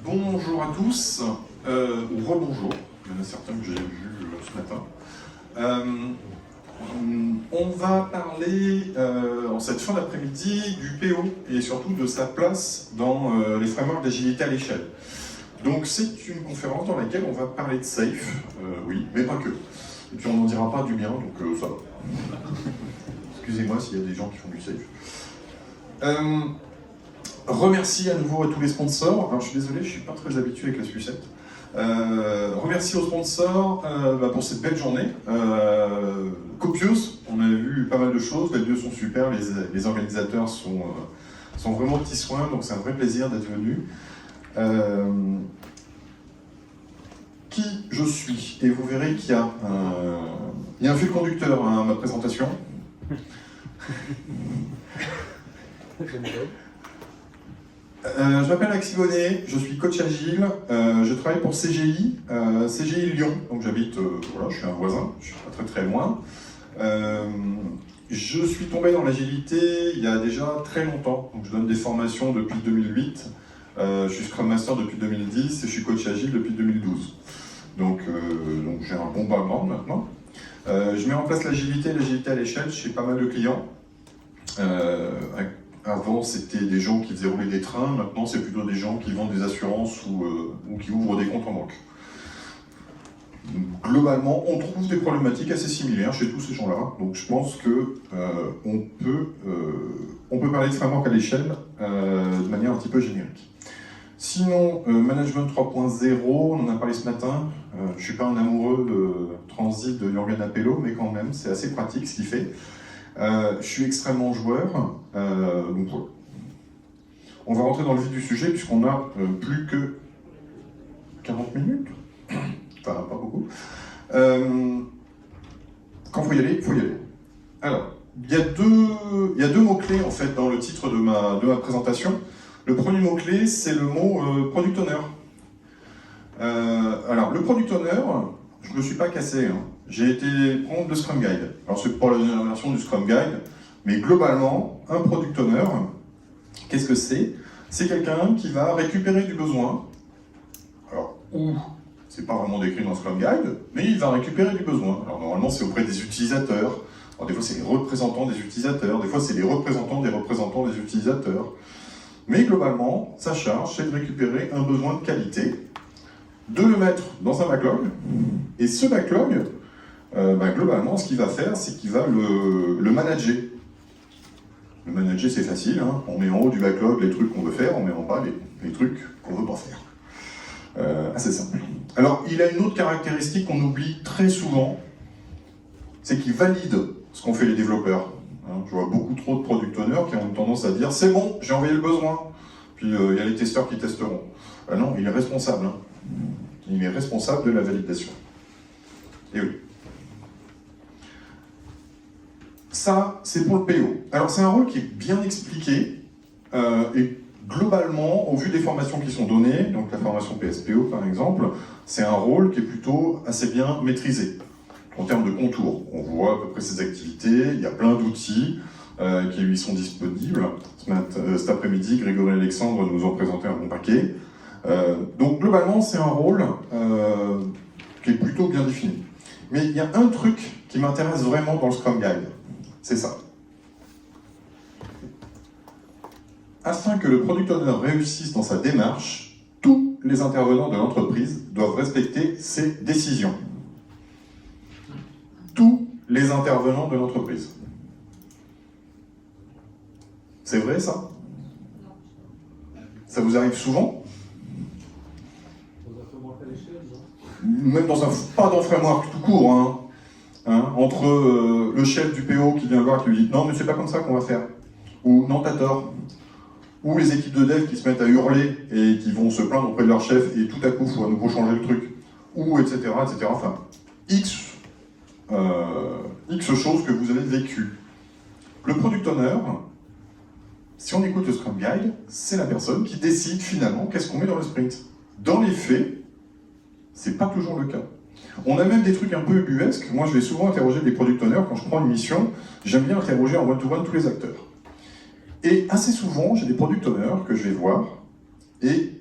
Bonjour à tous, ou rebonjour, il y en a certains que j'ai vus ce matin. On va parler en cette fin d'après-midi du PO et surtout de sa place dans les frameworks d'agilité à l'échelle. Donc c'est une conférence dans laquelle on va parler de SAFe, oui, mais pas que. Et puis on n'en dira pas du bien, donc ça va. Excusez-moi s'il y a des gens qui font du SAFe. Remercie à nouveau à tous les sponsors. Alors je suis désolé, je ne suis pas très habitué avec la sucette. Remercie aux sponsors pour cette belle journée. Copieuse, on a vu pas mal de choses, les lieux sont super, les organisateurs sont vraiment petits soins, donc c'est un vrai plaisir d'être venu. Qui je suis? Et vous verrez qu'il y a un fil conducteur à ma présentation. Je m'appelle Maxime Bonnet, je suis coach agile, je travaille pour CGI, CGI Lyon, donc j'habite, voilà, je suis un voisin, je suis pas très très loin. Je suis tombé dans l'agilité il y a déjà très longtemps, donc je donne des formations depuis 2008, je suis Scrum Master depuis 2010 et je suis coach agile depuis 2012. Donc j'ai un bon background maintenant. Je mets en place l'agilité à l'échelle chez pas mal de clients. Avant, c'était des gens qui faisaient rouler des trains, maintenant c'est plutôt des gens qui vendent des assurances ou qui ouvrent des comptes en banque. Globalement, on trouve des problématiques assez similaires chez tous ces gens-là, donc je pense qu'on peut parler de framework à l'échelle de manière un petit peu générique. Sinon, Management 3.0, on en a parlé ce matin, je ne suis pas un amoureux de Transit de Jürgen Appelo, mais quand même, c'est assez pratique ce qu'il fait. Je suis extrêmement joueur, donc voilà. On va rentrer dans le vif du sujet puisqu'on a plus que 40 minutes, enfin pas beaucoup. Quand il faut y aller, il faut y aller. Alors, il y a deux mots-clés en fait dans le titre de ma présentation. Le premier mot-clé, c'est le mot Product Owner. Alors, le Product Owner, je ne me suis pas cassé, hein. J'ai été prendre le Scrum Guide. Alors, c'est pas la dernière version du Scrum Guide, mais globalement, un Product Owner, qu'est-ce que c'est? C'est quelqu'un qui va récupérer du besoin. Alors, c'est pas vraiment décrit dans le Scrum Guide, mais il va récupérer du besoin. Alors, normalement, c'est auprès des utilisateurs. Alors, des fois, c'est les représentants des utilisateurs. Des fois, c'est les représentants des utilisateurs. Mais globalement, sa charge, c'est de récupérer un besoin de qualité, de le mettre dans un backlog, et ce backlog, globalement, ce qu'il va faire, c'est qu'il va le manager. Le manager, c'est facile, hein. On met en haut du backlog les trucs qu'on veut faire, on met en bas les trucs qu'on ne veut pas faire. Assez simple. Alors, il a une autre caractéristique qu'on oublie très souvent, c'est qu'il valide ce qu'ont fait les développeurs. Je vois beaucoup trop de product owners qui ont tendance à dire « c'est bon, j'ai envoyé le besoin ». Puis il y a les testeurs qui testeront. Non, il est responsable. Hein. Il est responsable de la validation. Et oui. Ça, c'est pour le PO. Alors, c'est un rôle qui est bien expliqué et globalement, au vu des formations qui sont données, donc la formation PSPO par exemple, c'est un rôle qui est plutôt assez bien maîtrisé en termes de contours. On voit à peu près ses activités, il y a plein d'outils qui lui sont disponibles. Cet après-midi, Grégory Alexandre nous ont présenté un bon paquet. Donc globalement, c'est un rôle qui est plutôt bien défini. Mais il y a un truc qui m'intéresse vraiment dans le Scrum Guide, c'est ça. Afin que le Product Owner réussisse dans sa démarche, tous les intervenants de l'entreprise doivent respecter ses décisions. Tous les intervenants de l'entreprise. C'est vrai ça? Ça vous arrive souvent? Même dans pas dans un framework tout court, hein, entre le chef du PO qui vient voir et qui lui dit « Non, mais c'est pas comme ça qu'on va faire » ou « Non, t'as tort » ou les équipes de dev qui se mettent à hurler et qui vont se plaindre auprès de leur chef et tout à coup, il faut à nouveau changer le truc, ou etc., etc. Enfin, X choses que vous avez vécues. Le Product Owner, si on écoute le Scrum Guide, c'est la personne qui décide finalement qu'est-ce qu'on met dans le sprint. Dans les faits, c'est pas toujours le cas. On a même des trucs un peu ubuesques. Moi, je vais souvent interroger des Product Owners quand je prends une mission. J'aime bien interroger en one-to-one tous les acteurs. Et assez souvent, j'ai des Product Owners que je vais voir et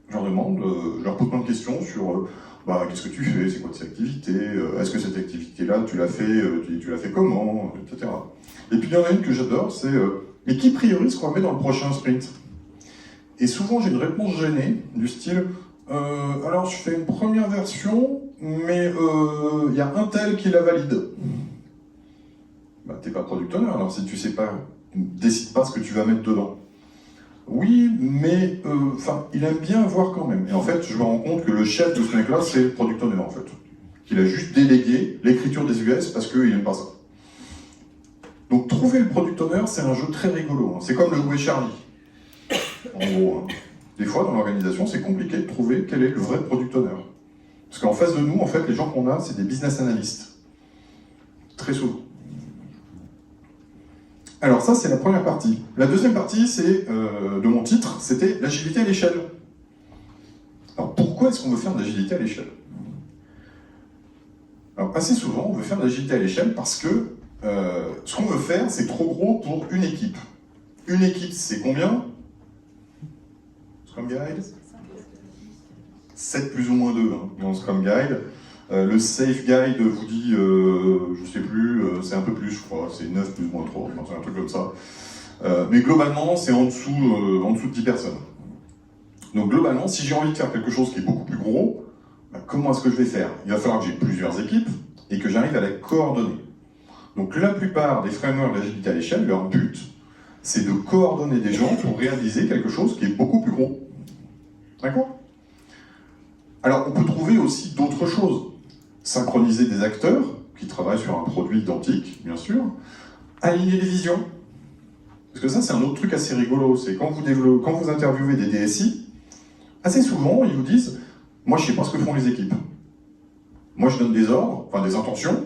je leur demande je leur pose plein de questions sur qu'est-ce que tu fais, c'est quoi tes activités, est-ce que cette activité-là, tu l'as fait comment, etc. Et puis il y en a une que j'adore, c'est mais qui priorise qu'on va mettre dans le prochain sprint? Et souvent j'ai une réponse gênée, du style alors je fais une première version, mais il y a un tel qui la valide. T'es pas product owner, alors si tu sais pas, décide pas ce que tu vas mettre dedans. Oui, mais il aime bien voir quand même. Et en fait, je me rends compte que le chef de ce mec-là, c'est le product owner en fait. Qu'il a juste délégué l'écriture des US parce qu'il aime pas ça. Donc trouver le product owner, c'est un jeu très rigolo. Hein. C'est comme le jouet Charlie. En gros, hein. Des fois, dans l'organisation, c'est compliqué de trouver quel est le vrai product owner. Parce qu'en face de nous, en fait, les gens qu'on a, c'est des business analysts. Très souvent. Alors ça, c'est la première partie. La deuxième partie, c'est de mon titre, c'était l'agilité à l'échelle. Alors pourquoi est-ce qu'on veut faire de l'agilité à l'échelle? Alors assez souvent, on veut faire de l'agilité à l'échelle parce que ce qu'on veut faire, c'est trop gros pour une équipe. Une équipe, c'est combien? Scrum Guide 7 plus ou moins 2 hein, dans le Scrum Guide. Le Safe Guide vous dit, je sais plus, c'est un peu plus, je crois, c'est 9 plus ou moins 3, c'est un truc comme ça. Mais globalement, c'est en dessous de 10 personnes. Donc globalement, si j'ai envie de faire quelque chose qui est beaucoup plus gros, comment est-ce que je vais faire? Il va falloir que j'ai plusieurs équipes et que j'arrive à les coordonner. Donc la plupart des frameworks d'agilité à l'échelle, leur but, c'est de coordonner des gens pour réaliser quelque chose qui est beaucoup plus gros. D'accord? Alors on peut trouver aussi d'autres choses. Synchroniser des acteurs qui travaillent sur un produit identique, bien sûr. Aligner les visions. Parce que ça, c'est un autre truc assez rigolo. C'est quand vous interviewez des DSI, assez souvent, ils vous disent « Moi, je ne sais pas ce que font les équipes. Moi, je donne des ordres, enfin des intentions.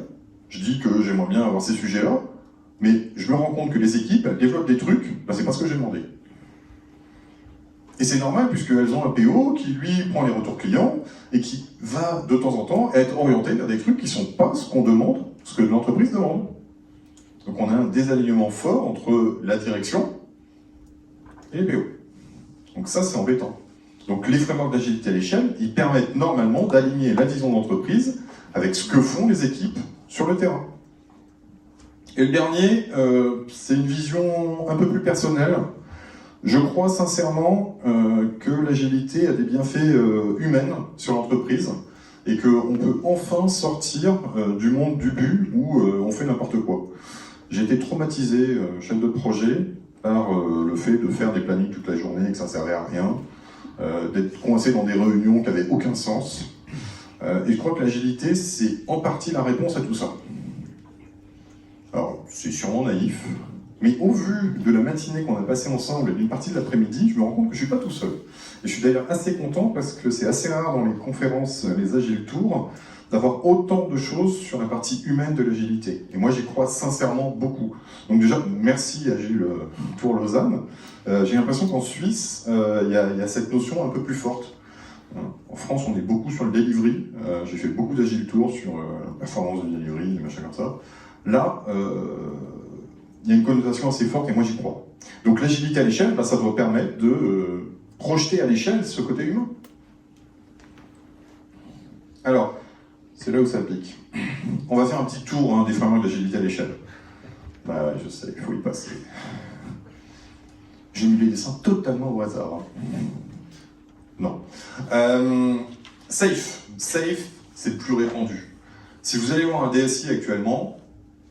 Je dis que j'aimerais bien avoir ces sujets-là. Mais je me rends compte que les équipes, elles développent des trucs, c'est pas ce que j'ai demandé. » Et c'est normal, puisqu'elles ont un PO qui, lui, prend les retours clients et qui va, de temps en temps, être orienté vers des trucs qui ne sont pas ce qu'on demande, ce que l'entreprise demande. Donc on a un désalignement fort entre la direction et les PO. Donc ça, c'est embêtant. Donc les frameworks d'agilité à l'échelle, ils permettent normalement d'aligner la vision d'entreprise avec ce que font les équipes sur le terrain. Et le dernier, c'est une vision un peu plus personnelle. Je crois sincèrement que l'agilité a des bienfaits humains sur l'entreprise et qu'on peut enfin sortir du monde du but où on fait n'importe quoi. J'ai été traumatisé, chef de projet, par le fait de faire des plannings toute la journée et que ça ne servait à rien, d'être coincé dans des réunions qui n'avaient aucun sens. Et je crois que l'agilité, c'est en partie la réponse à tout ça. Alors, c'est sûrement naïf, mais au vu de la matinée qu'on a passée ensemble et d'une partie de l'après-midi, je me rends compte que je ne suis pas tout seul. Et je suis d'ailleurs assez content parce que c'est assez rare dans les conférences, les Agile Tours, d'avoir autant de choses sur la partie humaine de l'agilité. Et moi, j'y crois sincèrement beaucoup. Donc déjà, merci Agile Tour Lausanne. J'ai l'impression qu'en Suisse, il y a cette notion un peu plus forte. En France, on est beaucoup sur le delivery. J'ai fait beaucoup d'Agile Tour sur la performance de delivery, des machins comme ça. Là, il y a une connotation assez forte et moi j'y crois. Donc l'agilité à l'échelle, ça doit permettre de projeter à l'échelle ce côté humain. Alors, c'est là où ça pique. On va faire un petit tour des frameworks d'agilité à l'échelle. Bah ouais, je sais, il faut y passer. J'ai mis les dessins totalement au hasard. Non. Safe. Safe, c'est le plus répandu. Si vous allez voir un DSI actuellement,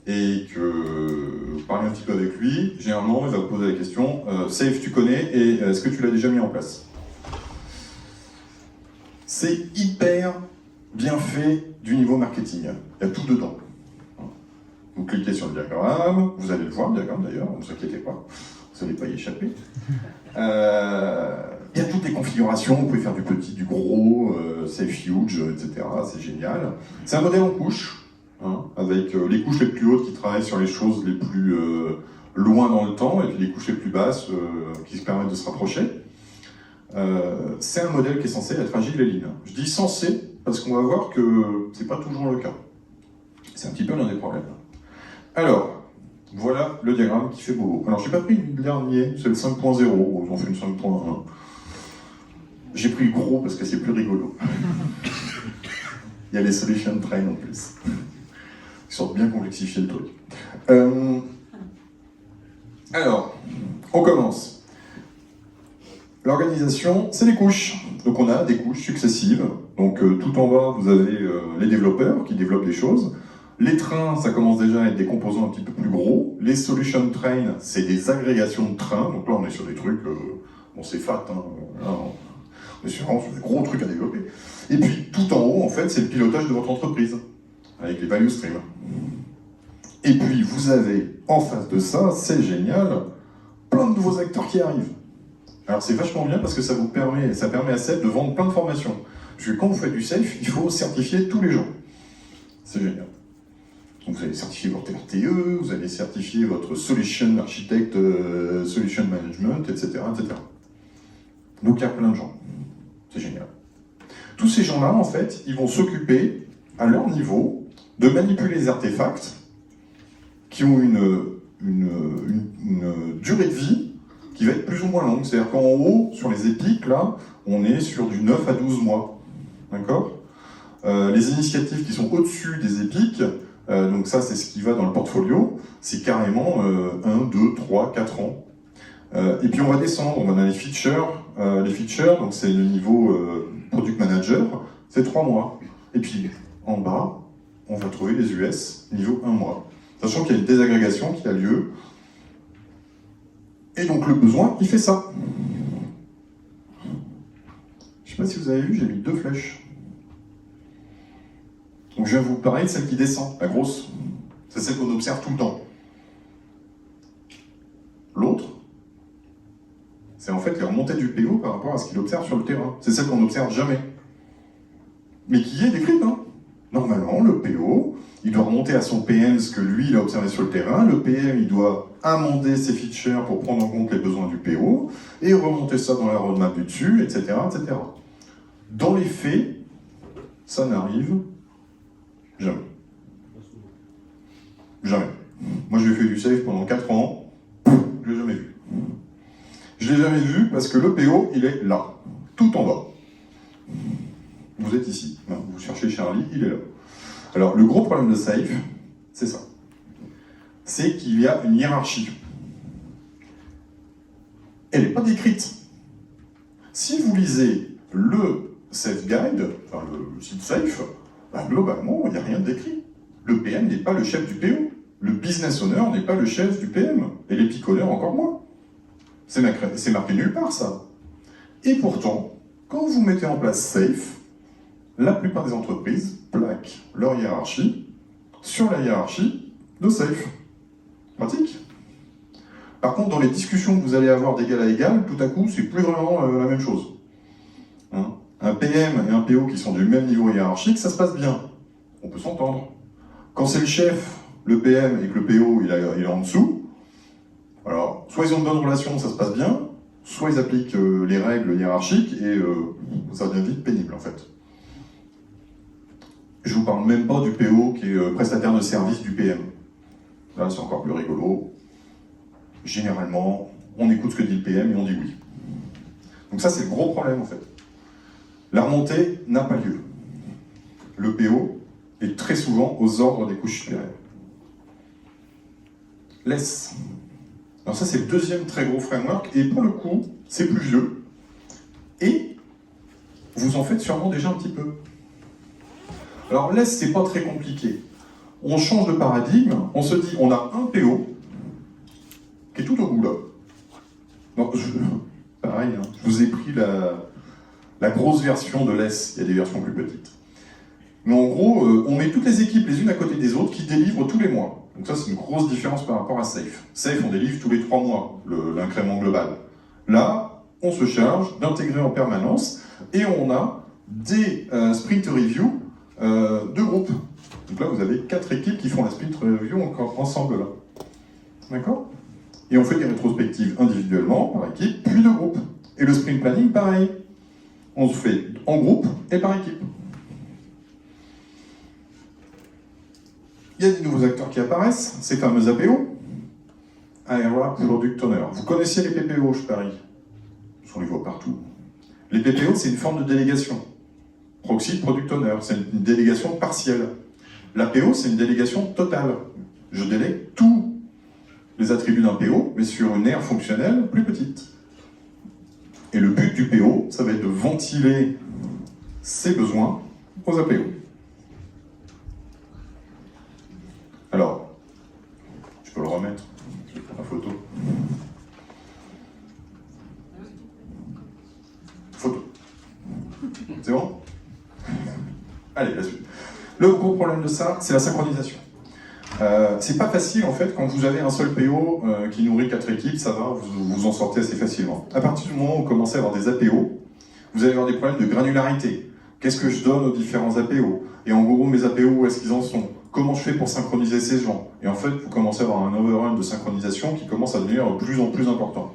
et que vous parlez un petit peu avec lui, généralement, il va vous poser la question Safe, tu connais, et est-ce que tu l'as déjà mis en place? C'est hyper bien fait du niveau marketing. Il y a tout dedans. Vous cliquez sur le diagramme, vous allez le voir, le diagramme d'ailleurs, ne vous inquiétez pas, vous n'allez pas y échapper. Il y a toutes les configurations, vous pouvez faire du petit, du gros, Safe Huge, etc. C'est génial. C'est un modèle en couche. Avec les couches les plus hautes qui travaillent sur les choses les plus loin dans le temps et puis les couches les plus basses qui se permettent de se rapprocher. C'est un modèle qui est censé être agile et lean. Je dis censé parce qu'on va voir que c'est pas toujours le cas. C'est un petit peu l'un des problèmes. Alors, voilà le diagramme qui fait bobo. Alors, j'ai pas pris le dernier, c'est le 5.0, ils ont fait une 5.1. J'ai pris le gros parce que c'est plus rigolo. Il y a les solution train en plus. Ils sortent bien complexifier le truc. Alors, on commence. L'organisation, c'est les couches. Donc on a des couches successives. Donc tout en bas, vous avez les développeurs qui développent des choses. Les trains, ça commence déjà à être des composants un petit peu plus gros. Les solution trains, c'est des agrégations de trains. Donc là, on est sur des trucs, bon, c'est fat, hein. Là, on est sur des gros trucs à développer. Et puis tout en haut, en fait, c'est le pilotage de votre entreprise, avec les value streams. Et puis vous avez, en face de ça, c'est génial, plein de nouveaux acteurs qui arrivent. Alors c'est vachement bien parce que ça permet à SEB de vendre plein de formations. Parce que quand vous faites du safe, il faut certifier tous les gens. C'est génial. Donc vous allez certifier votre RTE, vous allez certifier votre solution architect, solution management, etc., etc. Donc il y a plein de gens. C'est génial. Tous ces gens-là, en fait, ils vont s'occuper, à leur niveau, de manipuler les artefacts qui ont une durée de vie qui va être plus ou moins longue. C'est-à-dire qu'en haut, sur les épiques, là, on est sur du 9 à 12 mois. D'accord ? Les initiatives qui sont au-dessus des épiques, donc ça, c'est ce qui va dans le portfolio, c'est carrément 1, 2, 3, 4 ans. Et puis on va descendre, on a les features. Les features, donc c'est le niveau product manager, c'est 3 mois. Et puis en bas, on va trouver les US, niveau 1 mois. Sachant qu'il y a une désagrégation qui a lieu. Et donc le besoin, il fait ça. Je ne sais pas si vous avez vu, j'ai mis 2 flèches. Donc je viens vous parler de celle qui descend, la grosse. C'est celle qu'on observe tout le temps. L'autre, c'est en fait les remontées du PO par rapport à ce qu'il observe sur le terrain. C'est celle qu'on n'observe jamais. Mais qui est décrite, hein. Normalement, le PO, il doit remonter à son PM ce que lui, il a observé sur le terrain. Le PM, il doit amender ses features pour prendre en compte les besoins du PO et remonter ça dans la roadmap du dessus, etc., etc. Dans les faits, ça n'arrive jamais. Jamais. Moi, j'ai fait du safe pendant 4 ans, je l'ai jamais vu. Je l'ai jamais vu parce que le PO, il est là, tout en bas. Vous êtes ici, vous cherchez Charlie, il est là. Alors, le gros problème de safe, c'est ça. C'est qu'il y a une hiérarchie. Elle n'est pas décrite. Si vous lisez le Safe Guide, enfin le site Safe, globalement, il n'y a rien de décrit. Le PM n'est pas le chef du PO. Le business owner n'est pas le chef du PM. Et les pick owners encore moins. C'est marqué nulle part, ça. Et pourtant, quand vous mettez en place Safe, la plupart des entreprises plaquent leur hiérarchie sur la hiérarchie de Safe. Pratique. Par contre, dans les discussions que vous allez avoir d'égal à égal, tout à coup, c'est plus vraiment la même chose. Hein, un PM et un PO qui sont du même niveau hiérarchique, ça se passe bien. On peut s'entendre. Quand c'est le chef, le PM, et que le PO il est en dessous, alors, soit ils ont de bonnes relations, ça se passe bien, soit ils appliquent les règles hiérarchiques et ça devient vite pénible en fait. Je vous parle même pas du PO qui est prestataire de service du PM. Là, c'est encore plus rigolo. Généralement, on écoute ce que dit le PM et on dit oui. Donc ça, c'est le gros problème en fait. La remontée n'a pas lieu. Le PO est très souvent aux ordres des couches supérieures. Laisse. Alors ça, c'est le deuxième très gros framework, et pour le coup, c'est plus vieux. Et vous en faites sûrement déjà un petit peu. Alors laisse, c'est pas très compliqué. On change de paradigme, on se dit, on a un PO qui est tout au bout là. Non, pareil, hein, je vous ai pris la grosse version de laisse, il y a des versions plus petites. Mais en gros, on met toutes les équipes les unes à côté des autres qui délivrent tous les mois. Donc ça, c'est une grosse différence par rapport à Safe. Safe, on délivre tous les 3 mois, l'incrément global. Là, on se charge d'intégrer en permanence, et on a des sprint review de groupe. Donc là, vous avez 4 équipes qui font la sprint review ensemble. Là. D'accord ? Et on fait des rétrospectives individuellement, par équipe, puis de groupe. Et le sprint planning, pareil. On se fait en groupe et par équipe. Il y a des nouveaux acteurs qui apparaissent, ces fameux APO. Area Product Owner. Vous connaissiez les PPO, je parie. On les voit partout. Les PPO, c'est une forme de délégation. Proxy, Product Owner, c'est une délégation partielle. L'APO, c'est une délégation totale. Je délègue tous les attributs d'un PO, mais sur une aire fonctionnelle plus petite. Et le but du PO, ça va être de ventiler ses besoins aux APO. Alors, je peux le remettre, je vais prendre la photo. Photo. C'est bon? Allez, la suite. Le gros problème de ça, c'est la synchronisation. C'est pas facile en fait quand vous avez un seul PO qui nourrit 4 équipes, ça va, vous en sortez assez facilement. À partir du moment où vous commencez à avoir des APO, vous allez avoir des problèmes de granularité. Qu'est-ce que je donne aux différents APO? Et en gros, mes APO, où est-ce qu'ils en sont? Comment je fais pour synchroniser ces gens? Et en fait, vous commencez à avoir un overrun de synchronisation qui commence à devenir de plus en plus important.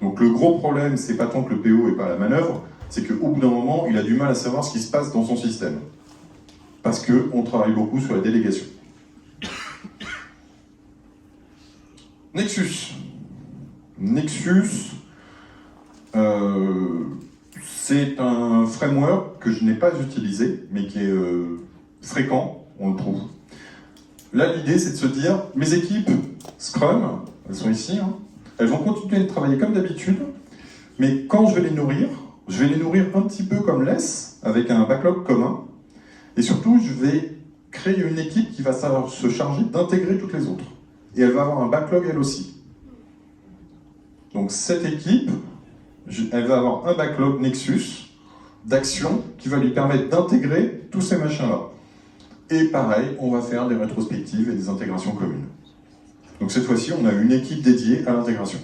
Donc le gros problème, c'est pas tant que le PO n'est pas à la manœuvre, c'est qu'au bout d'un moment, il a du mal à savoir ce qui se passe dans son système. Parce qu'on travaille beaucoup sur la délégation. Nexus. Nexus, c'est un framework que je n'ai pas utilisé, mais qui est fréquent, on le trouve. Là, l'idée, c'est de se dire, mes équipes Scrum, elles sont ici, hein, elles vont continuer de travailler comme d'habitude, mais quand je vais les nourrir un petit peu comme Less, avec un backlog commun, et surtout, je vais créer une équipe qui va se charger d'intégrer toutes les autres. Et elle va avoir un backlog elle aussi. Donc cette équipe, elle va avoir un backlog Nexus d'actions qui va lui permettre d'intégrer tous ces machins-là. Et pareil, on va faire des rétrospectives et des intégrations communes. Donc cette fois-ci, on a une équipe dédiée à l'intégration.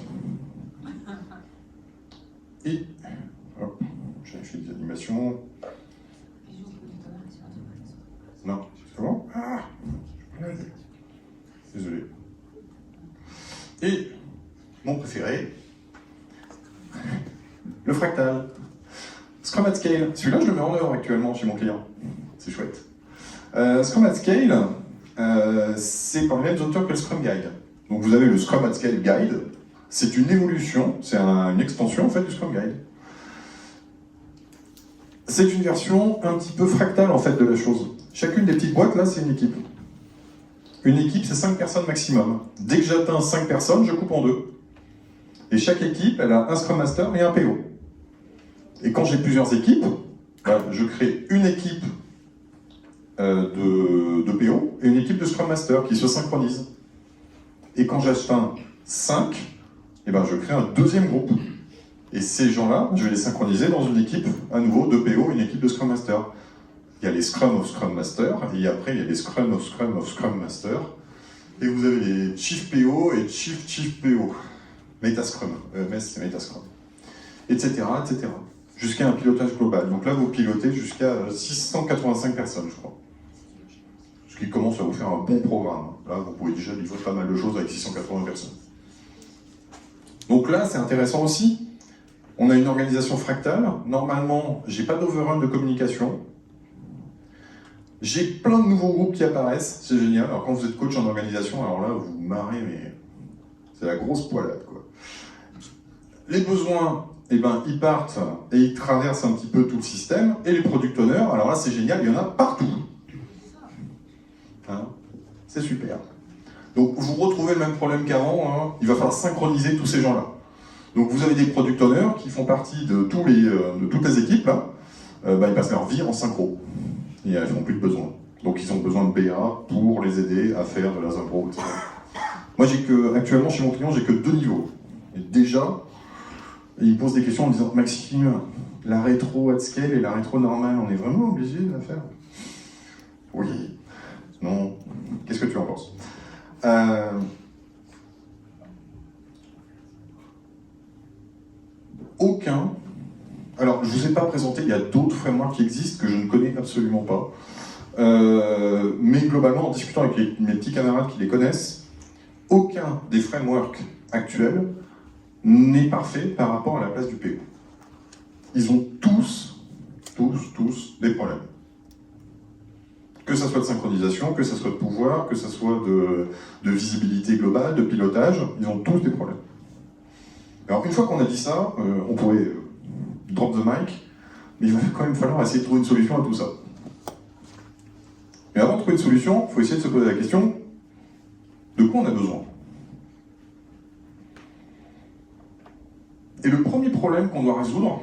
Et, hop, j'ai fait des animations. Non, c'est bon? Ah, désolé. Et mon préféré, le fractal. Scrum at Scale. Celui-là, je le mets en œuvre actuellement chez mon client. C'est chouette. Scrum at Scale, c'est par les mêmes auteurs que le Scrum Guide. Donc vous avez le Scrum at Scale Guide. C'est une évolution, c'est une extension en fait du Scrum Guide. C'est une version un petit peu fractale en fait de la chose. Chacune des petites boîtes là, c'est une équipe. Une équipe, c'est 5 personnes maximum. Dès que j'atteins 5 personnes, je coupe en deux. Et chaque équipe, elle a un Scrum Master et un PO. Et quand j'ai plusieurs équipes, je crée une équipe de PO et une équipe de Scrum Master qui se synchronisent. Et quand j'atteins 5, je crée un deuxième groupe. Et ces gens-là, je vais les synchroniser dans une équipe, à nouveau, de PO et une équipe de Scrum Master. Il y a les Scrum of Scrum Master, et après il y a les Scrum of Scrum of Scrum Master. Et vous avez les Chief PO et Chief PO. Metascrum, EMS c'est Metascrum. Etc., etc. Jusqu'à un pilotage global. Donc là, vous pilotez jusqu'à 685 personnes, je crois. Ce qui commence à vous faire un bon programme. Là, vous pouvez déjà livrer pas mal de choses avec 680 personnes. Donc là, c'est intéressant aussi. On a une organisation fractale. Normalement, j'ai pas d'overrun de communication. J'ai plein de nouveaux groupes qui apparaissent, c'est génial. Alors quand vous êtes coach en organisation, alors là, vous vous marrez, mais c'est la grosse poilade, quoi. Les besoins, ils partent et ils traversent un petit peu tout le système. Et les product owners, alors là, c'est génial, il y en a partout. Hein, c'est super. Donc vous retrouvez le même problème qu'avant, hein. Il va falloir synchroniser tous ces gens-là. Donc vous avez des product owners qui font partie de toutes les équipes, là. Ils passent leur vie en synchro. Et ils n'ont plus de besoin. Donc ils ont besoin de BA pour les aider à faire de la synchro, etc. Moi, actuellement, chez mon client, j'ai que 2 niveaux. Et déjà, il me pose des questions en me disant « Maxime, la rétro at scale et la rétro normale, on est vraiment obligé de la faire ?» Oui. Non. Qu'est-ce que tu en penses? Aucun. Alors, je ne vous ai pas présenté, il y a d'autres frameworks qui existent que je ne connais absolument pas. Mais globalement, en discutant avec mes petits camarades qui les connaissent, aucun des frameworks actuels n'est parfait par rapport à la place du PO. Ils ont tous des problèmes. Que ça soit de synchronisation, que ça soit de pouvoir, que ça soit de visibilité globale, de pilotage, ils ont tous des problèmes. Alors une fois qu'on a dit ça, on pourrait drop the mic, mais il va quand même falloir essayer de trouver une solution à tout ça. Mais avant de trouver une solution, il faut essayer de se poser la question, de quoi on a besoin? Et le premier problème qu'on doit résoudre,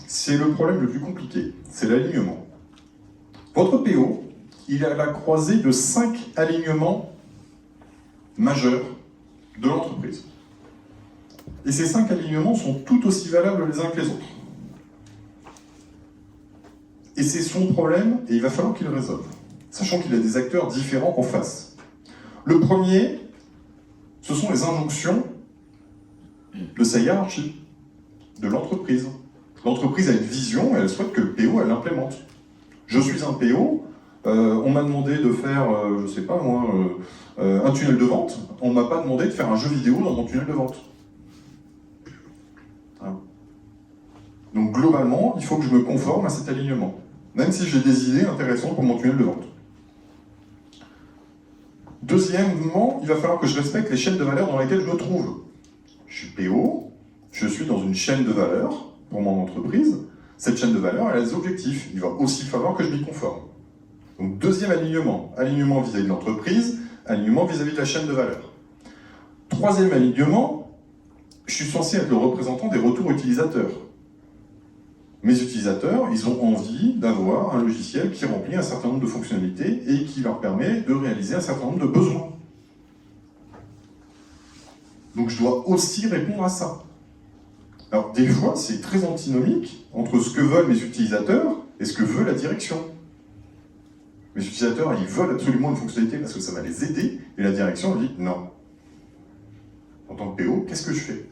c'est le problème le plus compliqué, c'est l'alignement. Votre PO, il est à la croisée de 5 alignements majeurs de l'entreprise. Et ces 5 alignements sont tout aussi valables les uns que les autres. Et c'est son problème, et il va falloir qu'il le résolve, sachant qu'il a des acteurs différents en face. Le premier, ce sont les injonctions de sa hiérarchie, de l'entreprise. L'entreprise a une vision et elle souhaite que le PO, elle l'implémente. Je suis un PO, on m'a demandé de faire, je sais pas moi, un tunnel de vente, on m'a pas demandé de faire un jeu vidéo dans mon tunnel de vente. Hein. Donc globalement, il faut que je me conforme à cet alignement, même si j'ai des idées intéressantes pour mon tunnel de vente. Deuxièmement, il va falloir que je respecte les chaînes de valeur dans lesquelles je me trouve. Je suis PO, je suis dans une chaîne de valeur pour mon entreprise. Cette chaîne de valeur, elle a des objectifs. Il va aussi falloir que je m'y conforme. Donc deuxième alignement, alignement vis-à-vis de l'entreprise, alignement vis-à-vis de la chaîne de valeur. Troisième alignement, je suis censé être le représentant des retours utilisateurs. Mes utilisateurs, ils ont envie d'avoir un logiciel qui remplit un certain nombre de fonctionnalités et qui leur permet de réaliser un certain nombre de besoins. Donc je dois aussi répondre à ça. Alors des fois, c'est très antinomique entre ce que veulent mes utilisateurs et ce que veut la direction. Mes utilisateurs, ils veulent absolument une fonctionnalité parce que ça va les aider, et la direction dit non. En tant que PO, qu'est-ce que je fais?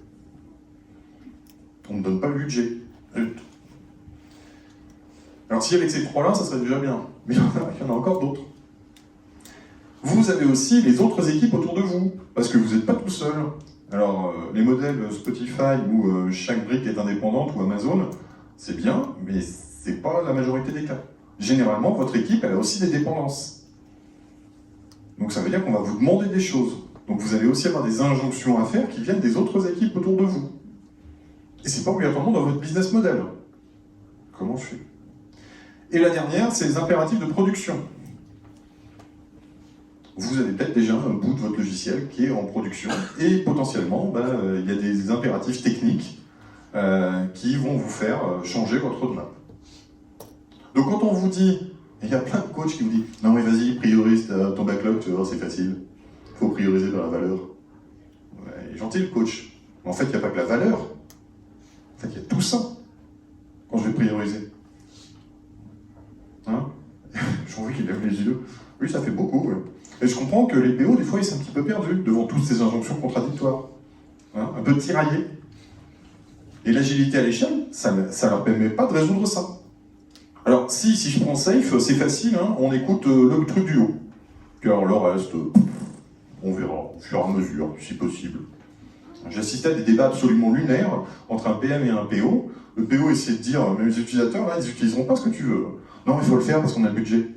On ne me donne pas le budget. Alors si avec ces trois-là, ça serait déjà bien. Mais il y en a encore d'autres. Vous avez aussi les autres équipes autour de vous, parce que vous n'êtes pas tout seul. Alors, les modèles Spotify où chaque brique est indépendante ou Amazon, c'est bien, mais c'est pas la majorité des cas. Généralement, votre équipe, elle a aussi des dépendances. Donc ça veut dire qu'on va vous demander des choses. Donc vous allez aussi avoir des injonctions à faire qui viennent des autres équipes autour de vous. Et c'est pas obligatoirement dans votre business model. Comment je fais? Et la dernière, c'est les impératifs de production. Vous avez peut-être déjà un bout de votre logiciel qui est en production et potentiellement, il y a des impératifs techniques qui vont vous faire changer votre roadmap. Donc quand on vous dit, il y a plein de coachs qui vous disent « Non mais vas-y, priorise ton backlog, tu vas voir, c'est facile. Il faut prioriser par la valeur. » Ouais, gentil le coach. Mais en fait, il n'y a pas que la valeur. En fait, il y a tout ça quand je vais prioriser. Hein? J'ai envie qu'il lève les yeux. Oui, ça fait beaucoup. Ouais. Et je comprends que les PO, des fois, ils sont un petit peu perdus devant toutes ces injonctions contradictoires. Hein, un peu tiraillés. Et l'agilité à l'échelle, ça ne leur permet pas de résoudre ça. Alors, si je prends Safe, c'est facile, hein, on écoute le truc du haut. Car le reste, on verra, au fur et à mesure, si possible. J'ai assisté à des débats absolument lunaires entre un PM et un PO. Le PO essayait de dire, mais les utilisateurs, là, ils n'utiliseront pas ce que tu veux. Non, il faut le faire parce qu'on a le budget.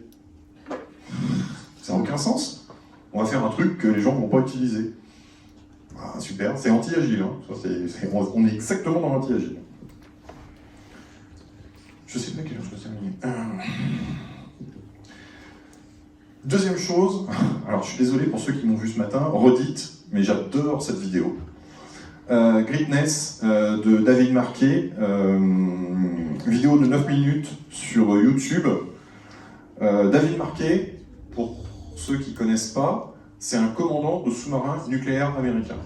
Ça n'a aucun sens. On va faire un truc que les gens ne vont pas utiliser. Ah, super, c'est anti-agile. Hein. On est exactement dans l'anti-agile. Je ne sais pas quelle heure je dois terminer. Deuxième chose, alors je suis désolé pour ceux qui m'ont vu ce matin, redites, mais j'adore cette vidéo. Greatness de David Marquet, vidéo de 9 minutes sur YouTube. David Marquet, pour ceux qui ne connaissent pas, c'est un commandant de sous-marin nucléaire américain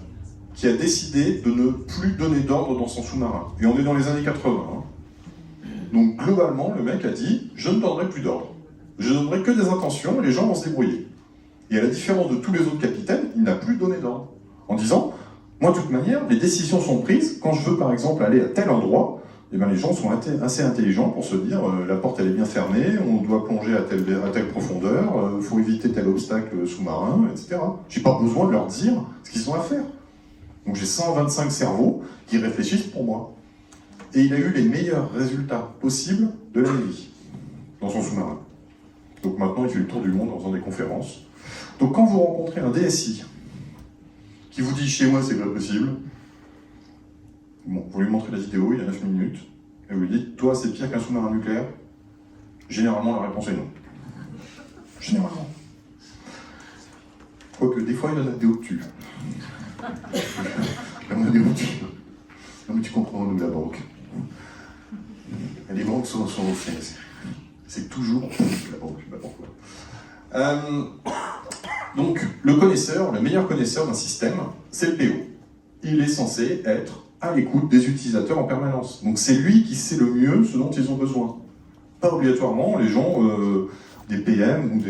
qui a décidé de ne plus donner d'ordre dans son sous-marin. Et on est dans les années 80. Hein. Donc globalement, le mec a dit « je ne donnerai plus d'ordre. Je ne donnerai que des intentions et les gens vont se débrouiller. » Et à la différence de tous les autres capitaines, il n'a plus donné d'ordre. En disant « moi, de toute manière, les décisions sont prises. Quand je veux, par exemple, aller à tel endroit, eh bien, les gens sont assez intelligents pour se dire la porte elle est bien fermée, on doit plonger à telle profondeur, il faut éviter tel obstacle sous-marin, etc. Je n'ai pas besoin de leur dire ce qu'ils ont à faire. Donc j'ai 125 cerveaux qui réfléchissent pour moi. Et il a eu les meilleurs résultats possibles de la Navy dans son sous-marin. Donc maintenant il fait le tour du monde en faisant des conférences. Donc quand vous rencontrez un DSI qui vous dit chez moi c'est pas possible, bon, vous lui montrez la vidéo, il y a 9 minutes, et vous lui dites, toi c'est pire qu'un sous-marin nucléaire, généralement la réponse est non. Généralement. Quoique des fois il y en a des au-dessus. Il y en a des au-dessus. Non mais tu comprends, nous la banque. Les banques sont au fait. C'est toujours la banque, je sais pas pourquoi. Donc, le connaisseur, le meilleur connaisseur d'un système, c'est le PO. Il est censé être à l'écoute des utilisateurs en permanence. Donc, c'est lui qui sait le mieux ce dont ils ont besoin. Pas obligatoirement les gens, des PM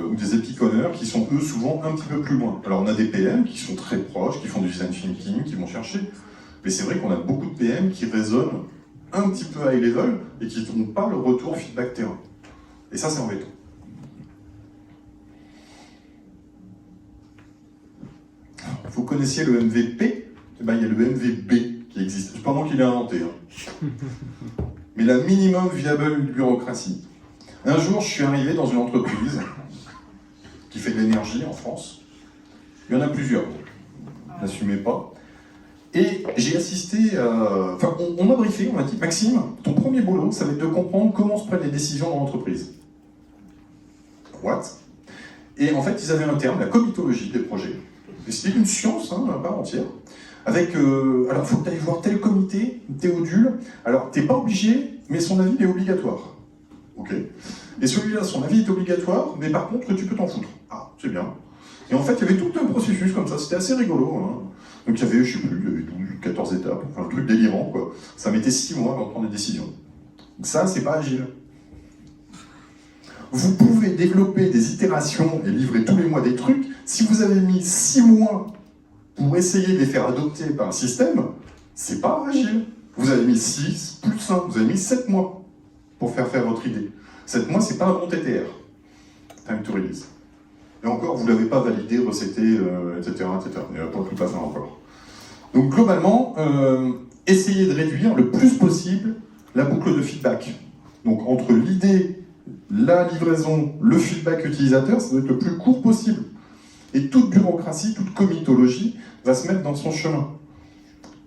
ou des epic owners qui sont eux souvent un petit peu plus loin. Alors, on a des PM qui sont très proches, qui font du design thinking, qui vont chercher. Mais c'est vrai qu'on a beaucoup de PM qui raisonnent un petit peu high level et qui n'ont pas le retour feedback terrain. Et ça, c'est embêtant. Vous connaissiez le MVP? Eh ben, il y a le MVB qui existe. C'est pas moi qui l'ai inventé. Hein. Mais la minimum viable bureaucratie. Un jour, je suis arrivé dans une entreprise qui fait de l'énergie en France. Il y en a plusieurs. N'assumez pas. Et j'ai assisté à... Enfin, on m'a briefé, on m'a dit, Maxime, ton premier boulot, ça va être de comprendre comment se prennent les décisions dans l'entreprise. What? Et en fait, ils avaient un terme, la comitologie des projets. Et c'était une science, hein, à part entière. Avec, alors, il faut que tu ailles voir tel comité, Théodule. Alors, t'es pas obligé, mais son avis est obligatoire. Ok. Et celui-là, son avis est obligatoire, mais par contre, tu peux t'en foutre. Ah, c'est bien. Et en fait, il y avait tout un processus comme ça, c'était assez rigolo. Hein. Donc il y avait, je sais plus, il y avait 12, 14 étapes, enfin, un truc délirant, quoi. Ça mettait 6 mois avant de prendre des décisions. Donc ça, c'est pas agile. Vous pouvez développer des itérations et livrer tous les mois des trucs. Si vous avez mis 6 mois pour essayer de les faire adopter par un système, c'est pas agile. Vous avez mis 6 plus 1, vous avez mis 7 mois pour faire votre idée. 7 mois, c'est pas un bon TTR. Time to release. Et encore, vous ne l'avez pas validé, recetté, etc., etc. Il n'y a pas tout à faire encore. Donc globalement, essayez de réduire le plus possible la boucle de feedback. Donc entre l'idée, la livraison, le feedback utilisateur, ça doit être le plus court possible. Et toute bureaucratie, toute comitologie va se mettre dans son chemin.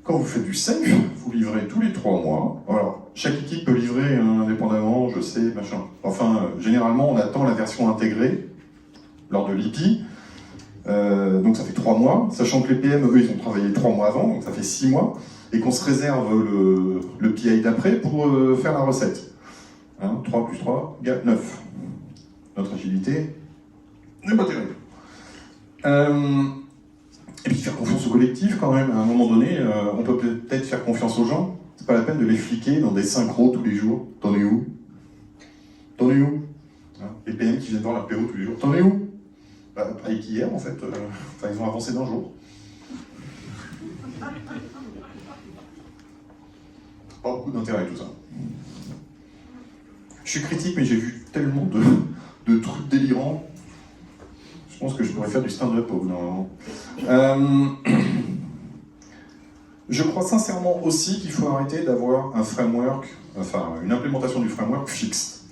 Quand vous faites du safe, vous livrez tous les 3 mois. Alors, chaque équipe peut livrer indépendamment, je sais, machin. Enfin, généralement, on attend la version intégrée lors de l'IPI. Donc ça fait 3 mois, sachant que les PM, eux, ils ont travaillé 3 mois avant, donc ça fait 6 mois, et qu'on se réserve le PI d'après pour faire la recette. Hein, 3 plus 3 égale 9. Notre agilité n'est pas terrible. Et puis faire confiance au collectif quand même, à un moment donné, on peut peut-être faire confiance aux gens, c'est pas la peine de les fliquer dans des synchros tous les jours. T'en es où? T'en es où? Hein, les PM qui viennent voir l'apéro tous les jours, t'en es où? Bah, avec hier en fait, enfin ils ont avancé d'un jour. Pas beaucoup d'intérêt tout ça. Je suis critique mais j'ai vu tellement de trucs délirants. Je pense que je pourrais faire du stand-up au bout d'un moment. Je crois sincèrement aussi qu'il faut arrêter d'avoir un framework, enfin une implémentation du framework fixe,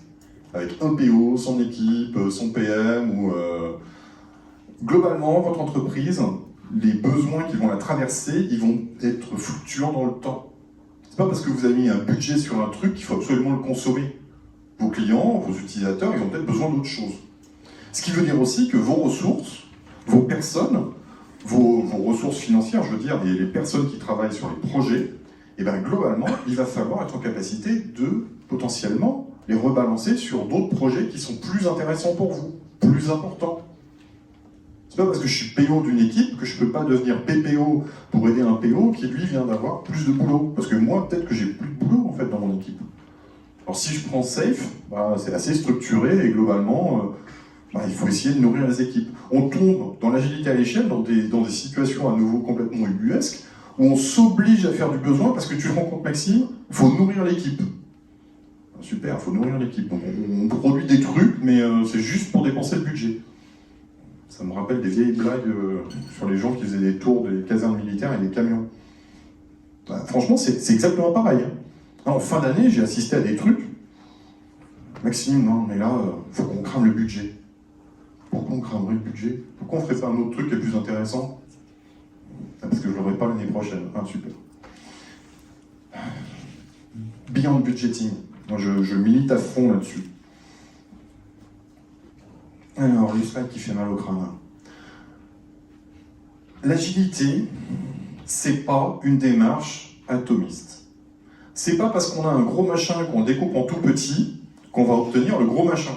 avec un PO, son équipe, son PM, ou globalement, votre entreprise, les besoins qui vont la traverser, ils vont être fluctuants dans le temps. C'est pas parce que vous avez mis un budget sur un truc qu'il faut absolument le consommer. Vos clients, vos utilisateurs, ils ont peut-être besoin d'autre chose. Ce qui veut dire aussi que vos ressources, vos personnes, vos ressources financières, je veux dire, et les personnes qui travaillent sur les projets, et bien globalement, il va falloir être en capacité de potentiellement les rebalancer sur d'autres projets qui sont plus intéressants pour vous, plus importants. C'est pas parce que je suis PO d'une équipe que je peux pas devenir PPO pour aider un PO qui lui vient d'avoir plus de boulot. Parce que moi, peut-être que j'ai plus de boulot en fait dans mon équipe. Alors si je prends Safe, bah, c'est assez structuré et globalement, il faut essayer de nourrir les équipes. On tombe dans l'agilité à l'échelle, dans des situations à nouveau complètement ubuesques, où on s'oblige à faire du besoin parce que tu te rends compte, Maxime, il faut nourrir l'équipe. Super, il faut nourrir l'équipe. Donc on produit des trucs, mais c'est juste pour dépenser le budget. Ça me rappelle des vieilles blagues sur les gens qui faisaient des tours des casernes militaires et des camions. Bah, franchement, c'est exactement pareil. Hein. En fin d'année, j'ai assisté à des trucs. Maxime, non, mais là, il faut qu'on crame le budget. Pourquoi on cramerait le budget? Pourquoi on ferait pas un autre truc qui est plus intéressant? Parce que je l'aurai pas l'année prochaine. Ah, super. Beyond budgeting. Moi, je milite à fond là-dessus. Alors, le slide qui fait mal au crâne. L'agilité, c'est pas une démarche atomiste. C'est pas parce qu'on a un gros machin qu'on découpe en tout petit qu'on va obtenir le gros machin.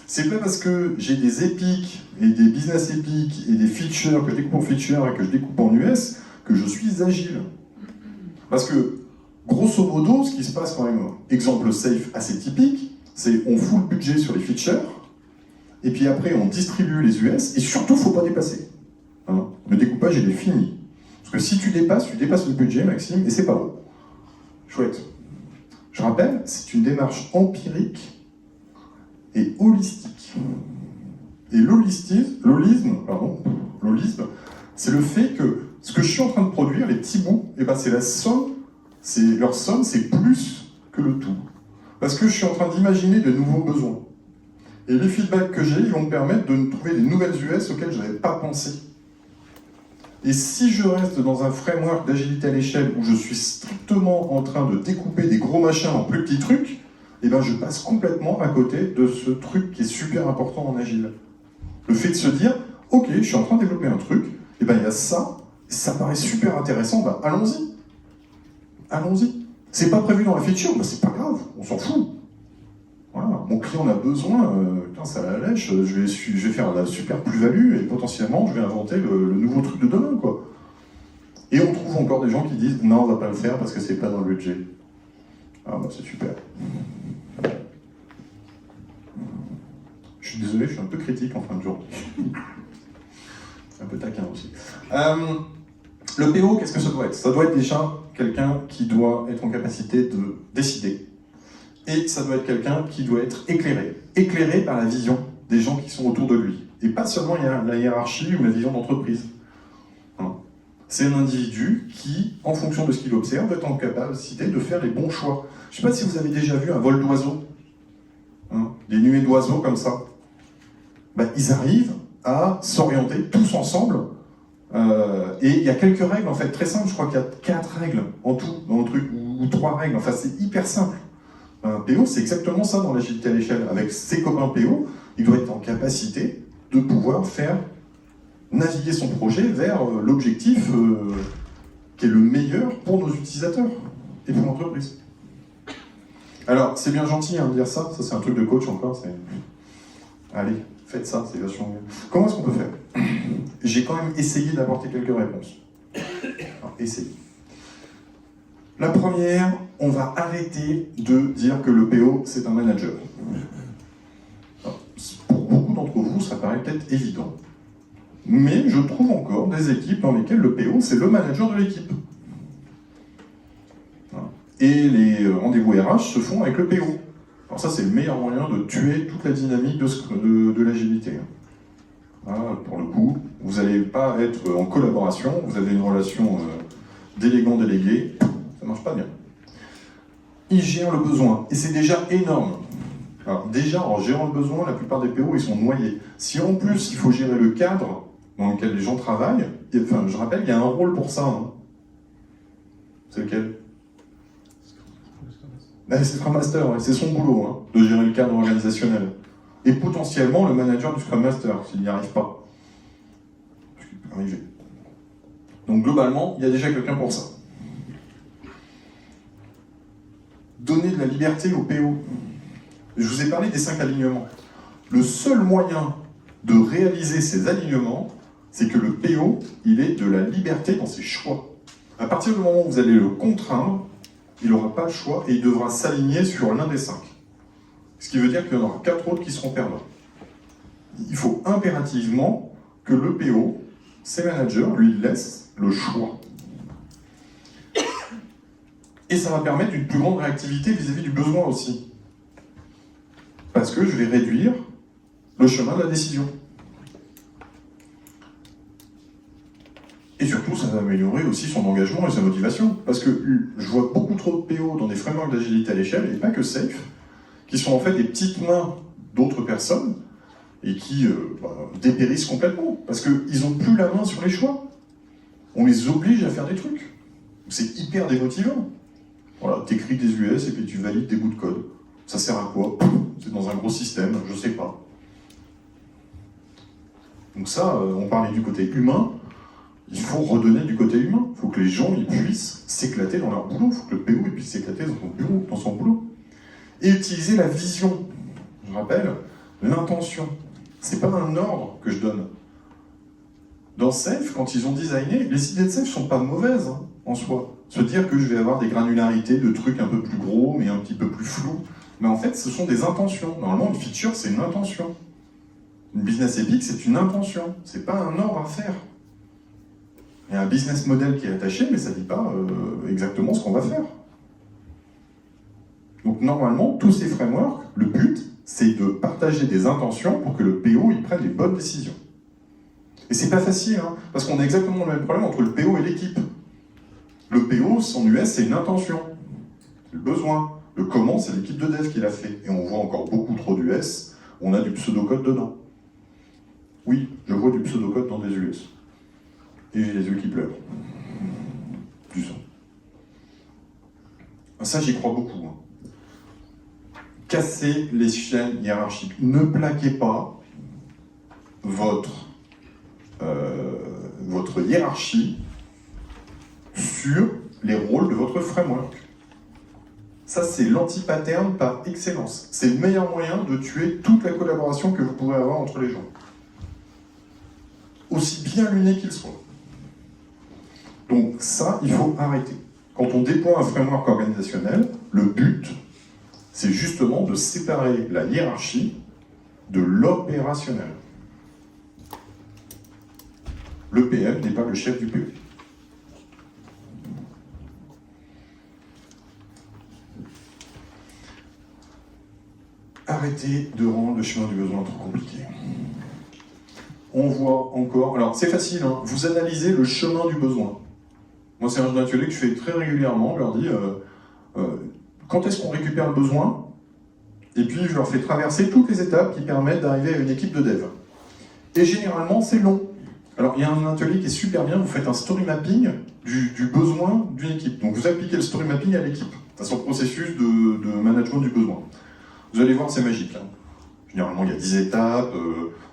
C'est pas parce que j'ai des épiques et des business épiques et des features que je découpe en features et que je découpe en US que je suis agile. Parce que, grosso modo, ce qui se passe quand même, exemple safe assez typique, c'est on fout le budget sur les features, et puis après on distribue les US, et surtout, il ne faut pas dépasser. Hein, le découpage, il est fini. Parce que si tu dépasses le budget, Maxime, et c'est pas bon. Chouette. Je rappelle, c'est une démarche empirique et holistique. Et l'holisme, c'est le fait que ce que je suis en train de produire, les petits bouts, eh ben c'est la somme, leur somme, c'est plus que le tout. Parce que je suis en train d'imaginer de nouveaux besoins. Et les feedbacks que j'ai, ils vont me permettre de trouver des nouvelles US auxquelles je n'avais pas pensé. Et si je reste dans un framework d'agilité à l'échelle où je suis strictement en train de découper des gros machins en plus petits trucs, eh ben je passe complètement à côté de ce truc qui est super important en agile. Le fait de se dire, ok, je suis en train de développer un truc, eh ben il y a ça, ça paraît super intéressant, ben allons-y. Allons-y. C'est pas prévu dans la feature, ben c'est pas grave, on s'en fout. Voilà, mon client en a besoin, ça la lèche, je vais faire la super plus-value et potentiellement je vais inventer le nouveau truc de demain, quoi. Et on trouve encore des gens qui disent non, on va pas le faire parce que c'est pas dans le budget. Ah bah c'est super. Je suis désolé, je suis un peu critique en fin de journée. Un peu taquin aussi. Le PO, qu'est-ce que ça doit être? Ça doit être déjà quelqu'un qui doit être en capacité de décider. Et ça doit être quelqu'un qui doit être éclairé. Éclairé par la vision des gens qui sont autour de lui. Et pas seulement la hiérarchie ou la vision d'entreprise. Hein. C'est un individu qui, en fonction de ce qu'il observe, est en capacité de faire les bons choix. Je ne sais pas si vous avez déjà vu un vol d'oiseaux. Hein, des nuées d'oiseaux comme ça. Ben, ils arrivent à s'orienter tous ensemble. Et il y a quelques règles en fait très simples. Je crois qu'il y a 4 règles en tout dans le truc, ou 3 règles. Enfin, c'est hyper simple. Un PO, c'est exactement ça dans l'agilité à l'échelle. Avec ses copains PO, il doit être en capacité de pouvoir faire naviguer son projet vers l'objectif qui est le meilleur pour nos utilisateurs et pour l'entreprise. Alors, c'est bien gentil de dire ça c'est un truc de coach encore. Allez, faites ça, c'est vachement bien. Comment est-ce qu'on peut faire? J'ai quand même essayé d'apporter quelques réponses. Alors, essayez. La première, on va arrêter de dire que le PO, c'est un manager. Alors, pour beaucoup d'entre vous, ça paraît peut-être évident. Mais je trouve encore des équipes dans lesquelles le PO, c'est le manager de l'équipe. Et les rendez-vous RH se font avec le PO. Alors ça, c'est le meilleur moyen de tuer toute la dynamique de l'agilité. Voilà, pour le coup, vous n'allez pas être en collaboration, vous avez une relation délégant-délégué, ça marche pas bien. Ils gèrent le besoin, et c'est déjà énorme. Alors, déjà, en gérant le besoin, la plupart des PO, ils sont noyés. Si en plus, il faut gérer le cadre dans lequel les gens travaillent, enfin, je rappelle, il y a un rôle pour ça. Hein. C'est lequel? C'est Scrum Master, ouais. C'est son boulot, hein, de gérer le cadre organisationnel. Et potentiellement le manager du Scrum Master, s'il n'y arrive pas. Parce qu'il peut arriver. Donc globalement, il y a déjà quelqu'un pour ça. Donner de la liberté au PO. Je vous ai parlé des 5 alignements. Le seul moyen de réaliser ces alignements, c'est que le PO, il ait de la liberté dans ses choix. À partir du moment où vous allez le contraindre, il n'aura pas le choix et il devra s'aligner sur l'un des 5. Ce qui veut dire qu'il y en aura 4 autres qui seront perdants. Il faut impérativement que le PO, ses managers, lui laissent le choix. Et ça va permettre une plus grande réactivité vis-à-vis du besoin aussi. Parce que je vais réduire le chemin de la décision. Et surtout, ça va améliorer aussi son engagement et sa motivation. Parce que je vois beaucoup trop de PO dans des frameworks d'agilité à l'échelle, et pas que Safe, qui sont en fait des petites mains d'autres personnes, et qui dépérissent complètement. Parce qu'ils n'ont plus la main sur les choix. On les oblige à faire des trucs. C'est hyper démotivant. Voilà, tu écris des US et puis tu valides des bouts de code. Ça sert à quoi? C'est dans un gros système, je sais pas. Donc ça, on parlait du côté humain, il faut redonner du côté humain. Il faut que les gens ils puissent s'éclater dans leur boulot, il faut que le PO il puisse s'éclater dans son boulot. Et utiliser la vision. Je rappelle, l'intention. C'est pas un ordre que je donne. Dans Safe, quand ils ont designé, les idées de Safe sont pas mauvaises hein, en soi. Se dire que je vais avoir des granularités de trucs un peu plus gros, mais un petit peu plus flous. Mais en fait, ce sont des intentions. Normalement, une feature, c'est une intention. Une business epic, c'est une intention. C'est pas un ordre à faire. Il y a un business model qui est attaché, mais ça ne dit pas exactement ce qu'on va faire. Donc normalement, tous ces frameworks, le but, c'est de partager des intentions pour que le PO il prenne les bonnes décisions. Et c'est pas facile, hein, parce qu'on a exactement le même problème entre le PO et l'équipe. Le PO, son US, c'est une intention, le besoin. Le comment, c'est l'équipe de dev qui l'a fait. Et on voit encore beaucoup trop d'US, on a du pseudocode dedans. Oui, je vois du pseudocode dans des US. Et j'ai les yeux qui pleurent. Du sang. Ça, j'y crois beaucoup. Hein. Cassez les chaînes hiérarchiques. Ne plaquez pas votre hiérarchie sur les rôles de votre framework. Ça, c'est l'anti-pattern par excellence. C'est le meilleur moyen de tuer toute la collaboration que vous pourrez avoir entre les gens. Aussi bien luné qu'il soit. Donc ça, il faut arrêter. Quand on déploie un framework organisationnel, le but, c'est justement de séparer la hiérarchie de l'opérationnel. Le PM n'est pas le chef du PO. Arrêtez de rendre le chemin du besoin trop compliqué. On voit encore... Alors, c'est facile, hein, vous analysez le chemin du besoin. Moi, c'est un atelier que je fais très régulièrement. Je leur dis, quand est-ce qu'on récupère le besoin? Et puis, je leur fais traverser toutes les étapes qui permettent d'arriver à une équipe de dev. Et généralement, c'est long. Alors, il y a un atelier qui est super bien. Vous faites un story mapping du besoin d'une équipe. Donc, vous appliquez le story mapping à l'équipe, à son processus de management du besoin. Vous allez voir, c'est magique. Hein. Généralement, il y a 10 étapes,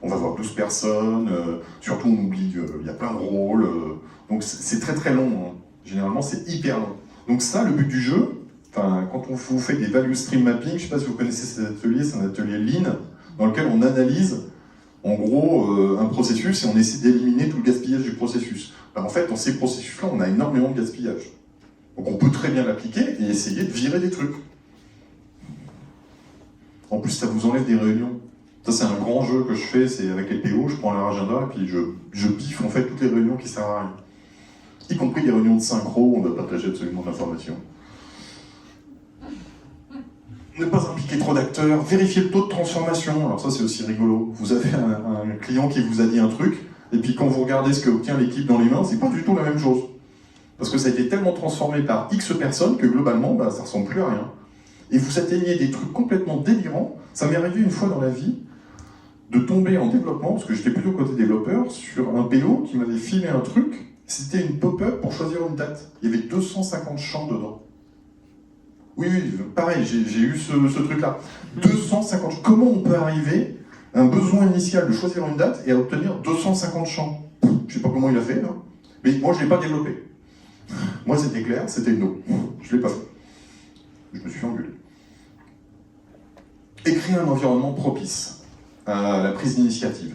on va voir 12 personnes, surtout on oublie qu'il y a plein de rôles, donc c'est très très long. Hein. Généralement, c'est hyper long. Donc ça, le but du jeu, quand on vous fait des value stream mapping, je ne sais pas si vous connaissez cet atelier, c'est un atelier Lean, dans lequel on analyse, en gros, un processus et on essaie d'éliminer tout le gaspillage du processus. Alors, en fait, dans ces processus-là, on a énormément de gaspillage. Donc on peut très bien l'appliquer et essayer de virer des trucs. En plus, ça vous enlève des réunions. Ça, c'est un grand jeu que je fais, c'est avec les PO, je prends leur agenda et puis je biffe en fait toutes les réunions qui servent à rien. Y compris des réunions de synchro, on doit partager absolument de l'information. Ne pas impliquer trop d'acteurs, vérifier le taux de transformation. Alors ça, c'est aussi rigolo. Vous avez un client qui vous a dit un truc, et puis quand vous regardez ce qu'obtient l'équipe dans les mains, c'est pas du tout la même chose. Parce que ça a été tellement transformé par X personnes que globalement, ça ressemble plus à rien. Et vous atteignez des trucs complètement délirants. Ça m'est arrivé une fois dans la vie de tomber en développement, parce que j'étais plutôt côté développeur, sur un PO qui m'avait filé un truc. C'était une pop-up pour choisir une date. Il y avait 250 champs dedans. Oui, pareil, j'ai eu ce truc-là. 250. Comment on peut arriver à un besoin initial de choisir une date et à obtenir 250 champs? Je ne sais pas comment il a fait, hein. Mais moi je ne l'ai pas développé. Moi c'était clair, c'était no. Je ne l'ai pas fait. Je me suis fait engueuler. Écrire un environnement propice à la prise d'initiative.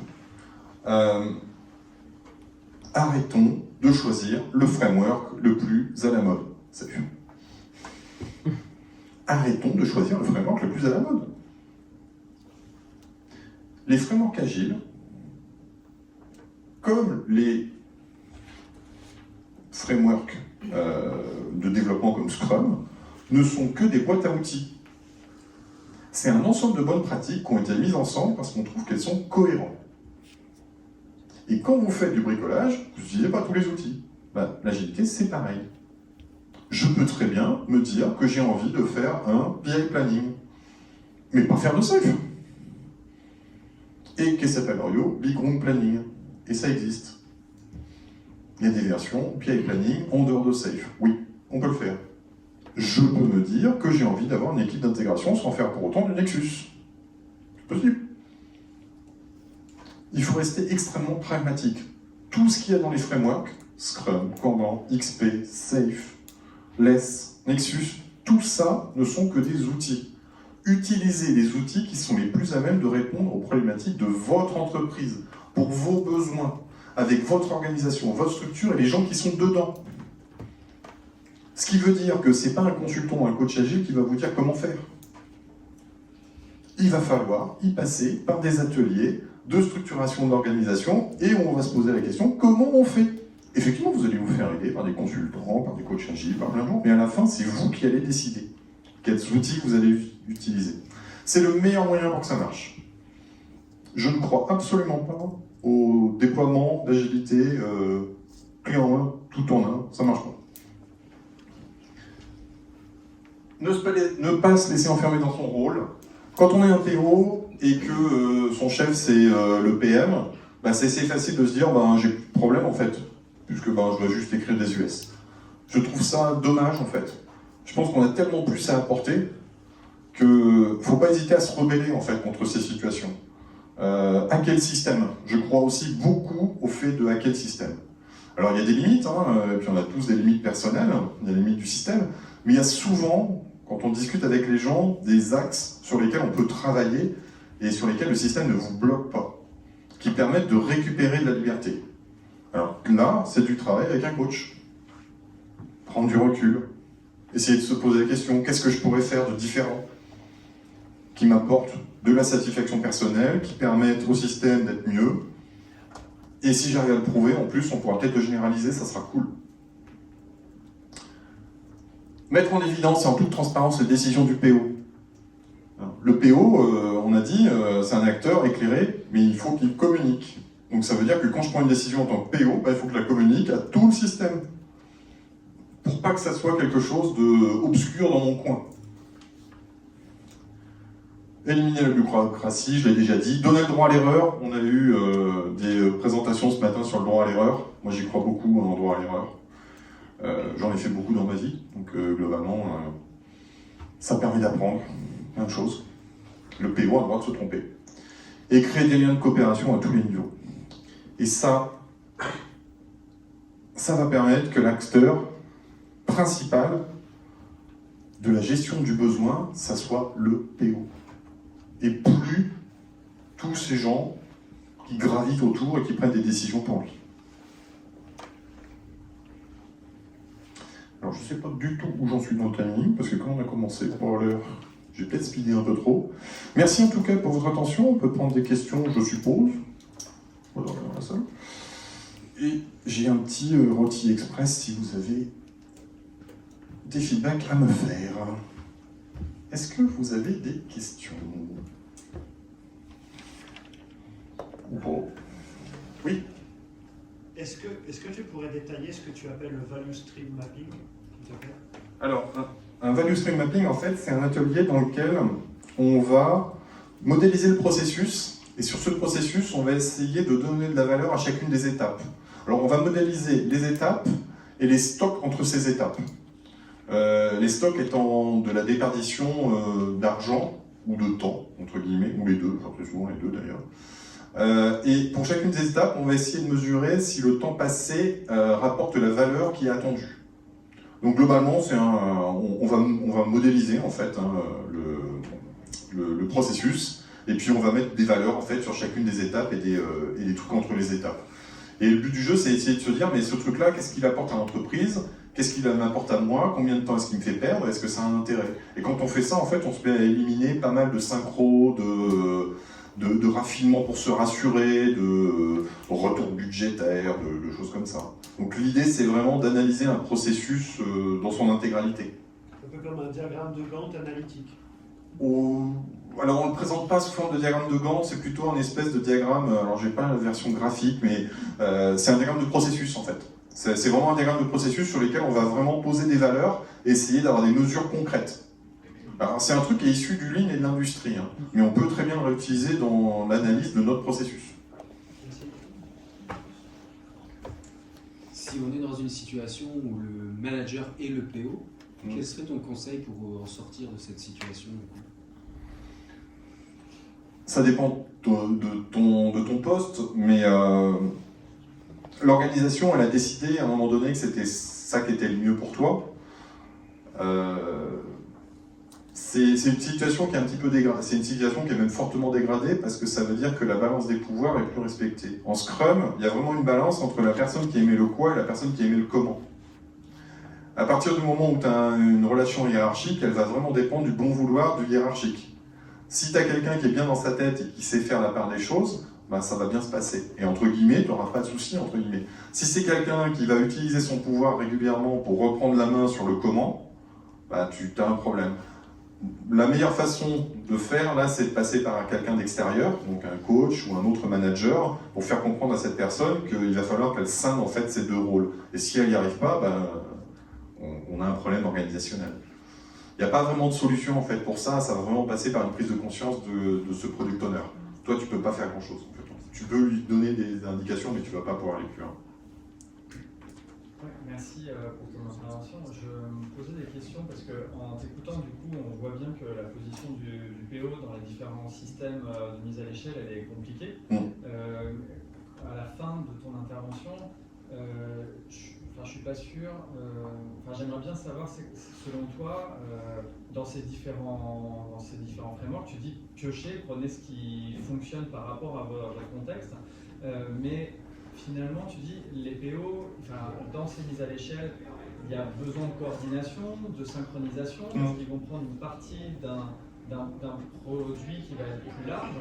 Arrêtons de choisir le framework le plus à la mode. Salut. Arrêtons de choisir le framework le plus à la mode. Les frameworks agiles, comme les frameworks de développement comme Scrum, ne sont que des boîtes à outils. C'est un ensemble de bonnes pratiques qui ont été mises ensemble parce qu'on trouve qu'elles sont cohérentes. Et quand vous faites du bricolage, vous n'utilisez pas tous les outils. L'agilité, c'est pareil. Je peux très bien me dire que j'ai envie de faire un PI planning, mais pas faire de safe. Et qu'est-ce que s'appelle Big Room Planning. Et ça existe. Il y a des versions PI planning en dehors de safe. Oui, on peut le faire. Je peux me dire que j'ai envie d'avoir une équipe d'intégration sans faire pour autant du Nexus. C'est possible. Il faut rester extrêmement pragmatique. Tout ce qu'il y a dans les frameworks, Scrum, Kanban, XP, Safe, Less, Nexus, tout ça ne sont que des outils. Utilisez les outils qui sont les plus à même de répondre aux problématiques de votre entreprise, pour vos besoins, avec votre organisation, votre structure et les gens qui sont dedans. Ce qui veut dire que ce n'est pas un consultant ou un coach agile qui va vous dire comment faire. Il va falloir y passer par des ateliers de structuration de l'organisation et on va se poser la question comment on fait. Effectivement, vous allez vous faire aider par des consultants, par des coachs agiles, par plein de gens, mais à la fin, c'est vous qui allez décider quels outils vous allez utiliser. C'est le meilleur moyen pour que ça marche. Je ne crois absolument pas au déploiement d'agilité clé en main, tout en un, ça marche pas. Ne pas se laisser enfermer dans son rôle. Quand on est un PO et que son chef c'est le PM, bah, c'est facile de se dire j'ai plus de problème en fait, puisque je dois juste écrire des US. Je trouve ça dommage en fait. Je pense qu'on a tellement plus à apporter qu'il ne faut pas hésiter à se rebeller en fait contre ces situations. Hacker le système. Je crois aussi beaucoup au fait de hacker le système. Alors il y a des limites, et puis on a tous des limites personnelles, il y a des limites du système, mais il y a souvent, quand on discute avec les gens, des axes sur lesquels on peut travailler et sur lesquels le système ne vous bloque pas, qui permettent de récupérer de la liberté. Alors là, c'est du travail avec un coach. Prendre du recul, essayer de se poser la question, qu'est-ce que je pourrais faire de différent qui m'apporte de la satisfaction personnelle, qui permette au système d'être mieux. Et si j'arrive à le prouver, en plus, on pourra peut-être le généraliser, ça sera cool. Mettre en évidence et en toute transparence les décisions du PO. Le PO, on a dit, c'est un acteur éclairé, mais il faut qu'il communique. Donc ça veut dire que quand je prends une décision en tant que PO, il faut que je la communique à tout le système. Pour pas que ça soit quelque chose d'obscur dans mon coin. Éliminer la bureaucratie, je l'ai déjà dit. Donner le droit à l'erreur. On a eu des présentations ce matin sur le droit à l'erreur. Moi, j'y crois beaucoup en droit à l'erreur. J'en ai fait beaucoup dans ma vie. Donc, globalement, ça permet d'apprendre plein de choses. Le PO a le droit de se tromper. Et créer des liens de coopération à tous les niveaux. Et ça va permettre que l'acteur principal de la gestion du besoin, ça soit le PO. Et plus tous ces gens qui gravitent autour et qui prennent des décisions pour lui. Alors je ne sais pas du tout où j'en suis dans le timing, parce que quand on a commencé pour l'heure, j'ai peut-être speedé un peu trop. Merci en tout cas pour votre attention, on peut prendre des questions, je suppose. Voilà, ça. Et j'ai un petit rôti express si vous avez des feedbacks à me faire. Est-ce que vous avez des questions ? Bon. Oui. Est-ce que tu pourrais détailler ce que tu appelles le value stream mapping, s'il te plaît ? Alors, un value stream mapping, en fait, c'est un atelier dans lequel on va modéliser le processus, et sur ce processus, on va essayer de donner de la valeur à chacune des étapes. Alors, on va modéliser les étapes et les stocks entre ces étapes. Les stocks étant de la déperdition d'argent ou de temps, entre guillemets, ou les deux, enfin très souvent les deux d'ailleurs. Et pour chacune des étapes, on va essayer de mesurer si le temps passé rapporte la valeur qui est attendue. Donc globalement, on va modéliser en fait le processus, et puis on va mettre des valeurs en fait sur chacune des étapes et des trucs entre les étapes. Et le but du jeu, c'est essayer de se dire, mais ce truc-là, qu'est-ce qu'il apporte à l'entreprise ? Qu'est-ce qu'il m'apporte à moi? Combien de temps est-ce qu'il me fait perdre? Est-ce que ça a un intérêt? Et quand on fait ça, en fait, on se met à éliminer pas mal de synchro, de raffinement pour se rassurer, de retour budgétaire, de choses comme ça. Donc l'idée, c'est vraiment d'analyser un processus dans son intégralité. Un peu comme un diagramme de Gantt analytique. Alors on ne le présente pas sous forme de diagramme de Gantt, c'est plutôt un espèce de diagramme, alors j'ai pas la version graphique, mais c'est un diagramme de processus en fait. C'est vraiment un diagramme de processus sur lequel on va vraiment poser des valeurs et essayer d'avoir des mesures concrètes. Alors c'est un truc qui est issu du Lean et de l'industrie, hein, mais on peut très bien le réutiliser dans l'analyse de notre processus. Merci. Si on est dans une situation où le manager est le PO, Quel serait ton conseil pour en sortir de cette situation du coup? Ça dépend de ton poste, mais l'organisation, elle a décidé à un moment donné que c'était ça qui était le mieux pour toi. C'est une situation qui est un petit peu dégradée, c'est une situation qui est même fortement dégradée parce que ça veut dire que la balance des pouvoirs est plus respectée. En Scrum, il y a vraiment une balance entre la personne qui aimait le quoi et la personne qui aimait le comment. À partir du moment où tu as une relation hiérarchique, elle va vraiment dépendre du bon vouloir du hiérarchique. Si tu as quelqu'un qui est bien dans sa tête et qui sait faire la part des choses, ben ça va bien se passer. Et entre guillemets, tu n'auras pas de souci, entre guillemets. Si c'est quelqu'un qui va utiliser son pouvoir régulièrement pour reprendre la main sur le comment, ben tu as un problème. La meilleure façon de faire, là, c'est de passer par quelqu'un d'extérieur, donc un coach ou un autre manager, pour faire comprendre à cette personne qu'il va falloir qu'elle scinde en fait ces deux rôles. Et si elle n'y arrive pas, ben, on a un problème organisationnel. Il n'y a pas vraiment de solution en fait pour ça, ça va vraiment passer par une prise de conscience de ce product owner. Toi, tu ne peux pas faire grand-chose en fait. Tu peux lui donner des indications, mais tu ne vas pas pouvoir aller plus loin. Ouais, merci pour ton intervention. Je me posais des questions parce qu'en t'écoutant, du coup, on voit bien que la position du PO dans les différents systèmes de mise à l'échelle, elle est compliquée. À la fin de ton intervention, je suis pas sûr. J'aimerais bien savoir, selon toi, dans ces différents frameworks, tu dis piocher, prenez ce qui fonctionne par rapport à votre contexte, mais finalement, tu dis les PO, dans ces mises à l'échelle, il y a besoin de coordination, de synchronisation, parce qu'ils vont prendre une partie d'un produit qui va être plus large.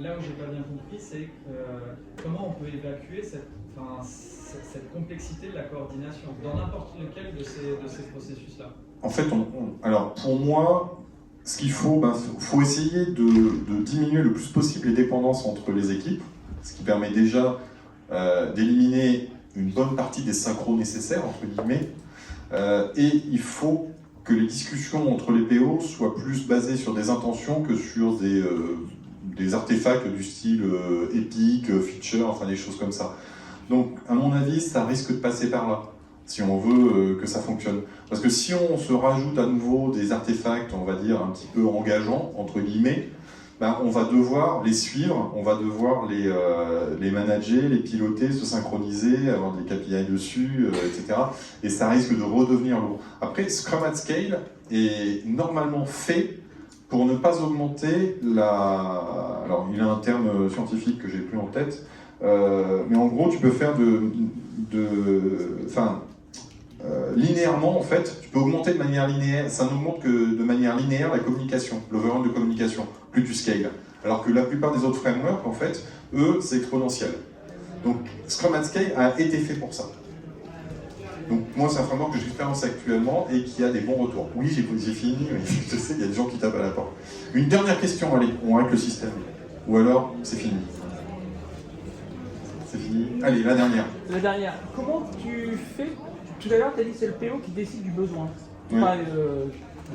Là où j'ai pas bien compris, c'est comment on peut évacuer cette complexité de la coordination dans n'importe lequel de ces processus-là. En fait, alors pour moi, ce qu'il faut, faut essayer de diminuer le plus possible les dépendances entre les équipes, ce qui permet déjà d'éliminer une bonne partie des synchros nécessaires, entre guillemets, et il faut que les discussions entre les PO soient plus basées sur des intentions que sur des artefacts du style épique, feature, enfin des choses comme ça. Donc, à mon avis, ça risque de passer par là, si on veut que ça fonctionne. Parce que si on se rajoute à nouveau des artefacts, on va dire, un petit peu engageants, entre guillemets, on va devoir les suivre, on va devoir les manager, les piloter, se synchroniser, avoir des KPI dessus, etc. Et ça risque de redevenir lourd. Après, Scrum at Scale est normalement fait pour ne pas augmenter Alors, il y a un terme scientifique que j'ai plus en tête, mais en gros, tu peux faire linéairement, en fait, tu peux augmenter de manière linéaire, ça n'augmente que de manière linéaire la communication, l'overrun de communication, plus tu scales. Alors que la plupart des autres frameworks, en fait, eux, c'est exponentiel. Donc, Scrum at Scale a été fait pour ça. Donc, moi, c'est un framework que j'expérimente actuellement et qui a des bons retours. Oui, j'ai fini, mais je sais, il y a des gens qui tapent à la porte. Une dernière question, allez, on arrête le système. Ou alors, c'est fini. C'est fini. Allez, la dernière. La dernière. Comment tu fais? Tout à l'heure, tu as dit que c'est le PO qui décide du besoin. Oui.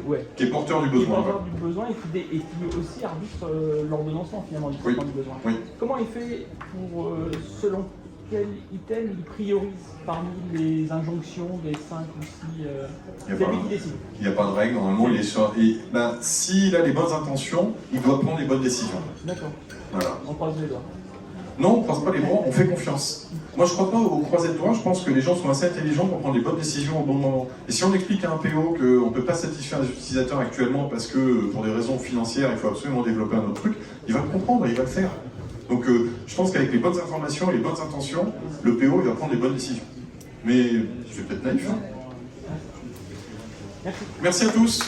Ouais. Qui est porteur du besoin. Qui est porteur du besoin et qui aussi arbitre l'ordonnancement finalement du besoin. Oui. Comment il fait pour, selon quel item il priorise parmi les injonctions des 5 ou 6 c'est lui qui décide. Il n'y a pas de règle, normalement il est sur... s'il a les bonnes intentions, il doit prendre les bonnes décisions. D'accord. Voilà. On croise les doigts. Non, on ne croise pas les bras, on fait confiance. Moi je ne crois pas aux croisés de doigts, je pense que les gens sont assez intelligents pour prendre les bonnes décisions au bon moment. Et si on explique à un PO qu'on ne peut pas satisfaire les utilisateurs actuellement parce que pour des raisons financières il faut absolument développer un autre truc, il va le comprendre, il va le faire. Donc je pense qu'avec les bonnes informations et les bonnes intentions, le PO il va prendre les bonnes décisions. Mais je suis peut-être naïf. Hein. Merci à tous.